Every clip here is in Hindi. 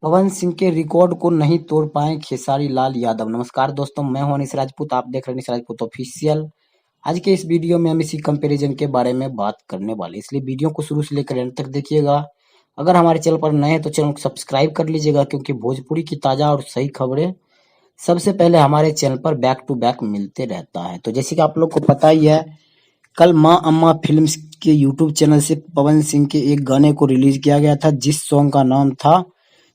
पवन सिंह के रिकॉर्ड को नहीं तोड़ पाए खेसारी लाल यादव। नमस्कार दोस्तों, मैं हूं अनिश राजपूत, आप देख रहे हैं अनिश राजपूत ऑफिशियल। आज के इस वीडियो में हम इसी कंपैरिजन के बारे में बात करने वाले, इसलिए वीडियो को शुरू से लेकर एंड तक देखिएगा। अगर हमारे चैनल पर नए हैं तो चैनल को सब्सक्राइब कर लीजिएगा, क्योंकि भोजपुरी की ताजा और सही खबरें सबसे पहले हमारे चैनल पर बैक टू बैक मिलते रहता है। तो जैसे कि आप लोग को पता ही है, कल माँ अम्मा फिल्म्स के यूट्यूब चैनल से पवन सिंह के एक गाने को रिलीज किया गया था, जिस सॉन्ग का नाम था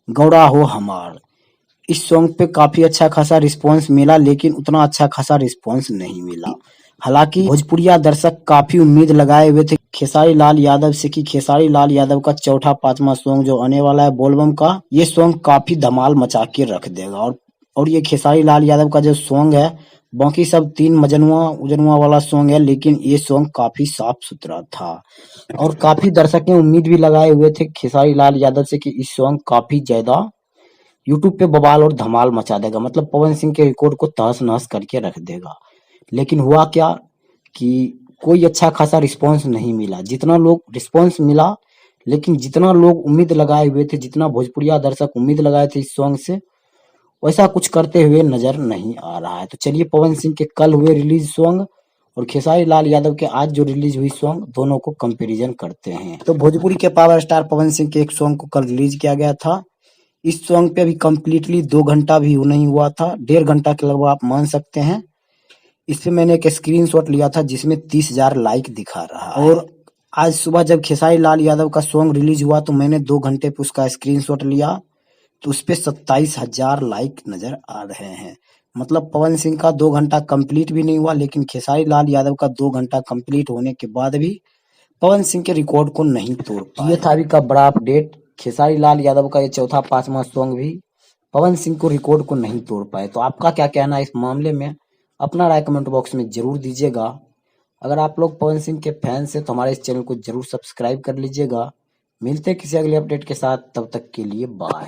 गौड़ा हो हमार। इस सॉन्ग पे काफी अच्छा खासा रिस्पांस मिला, लेकिन उतना अच्छा खासा रिस्पांस नहीं मिला। हालांकि भोजपुरिया दर्शक काफी उम्मीद लगाए हुए थे खेसारी लाल यादव से कि खेसारी लाल यादव का चौथा पांचवा सॉन्ग जो आने वाला है बोलबम का, ये सॉन्ग काफी धमाल मचा के रख देगा। और ये खेसारी लाल यादव का जो सॉन्ग है, बाकी सब तीन मजनुआ उजनुआ वाला सॉन्ग है, लेकिन ये सॉन्ग काफी साफ सुथरा था। और काफी दर्शक ने उम्मीद भी लगाए हुए थे खेसारी लाल यादव से कि इस सॉन्ग काफी ज्यादा यूट्यूब पे बवाल और धमाल मचा देगा, मतलब पवन सिंह के रिकॉर्ड को तहस नहस करके रख देगा। लेकिन हुआ क्या कि कोई अच्छा खासा रिस्पांस नहीं मिला। जितना लोग रिस्पांस मिला, लेकिन जितना लोग उम्मीद लगाए हुए थे, जितना भोजपुरिया दर्शक उम्मीद लगाए थे इस सॉन्ग से, वैसा कुछ करते हुए नजर नहीं आ रहा है। तो चलिए पवन सिंह के कल हुए रिलीज सॉन्ग और खेसारी लाल यादव के आज जो रिलीज हुई सॉन्ग, दोनों को कंपैरिजन करते हैं। तो भोजपुरी के पावर स्टार पवन सिंह के एक सॉन्ग को कल रिलीज किया गया था। इस सॉन्ग पे अभी कंप्लीटली 2 घंटा भी नहीं हुआ था, 1.5 घंटा के लगभग आप मान सकते हैं। इस पे मैंने एक स्क्रीनशॉट लिया था जिसमें 30,000 लाइक दिखा रहा है। और आज सुबह जब खेसारी लाल यादव का सॉन्ग रिलीज हुआ तो मैंने 2 घंटे पे उसका स्क्रीनशॉट लिया, तो उस पे 27,000 लाइक नजर आ रहे हैं। मतलब पवन सिंह का 2 घंटा कंप्लीट भी नहीं हुआ, लेकिन खेसारी लाल यादव का 2 घंटा कंप्लीट होने के बाद भी पवन सिंह के रिकॉर्ड को नहीं तोड़ पाए। ये था अभी का बड़ा अपडेट। खेसारी लाल यादव का ये चौथा पांचवा सॉन्ग भी पवन सिंह को रिकॉर्ड को नहीं तोड़ पाए। तो आपका क्या कहना है इस मामले में? अपना राय कमेंट बॉक्स में जरूर दीजिएगा। अगर आप लोग पवन सिंह के फैंस हैं तो हमारे इस चैनल को जरूर सब्सक्राइब कर लीजिएगा। मिलते हैं किसी अगले अपडेट के साथ, तब तक के लिए बाय।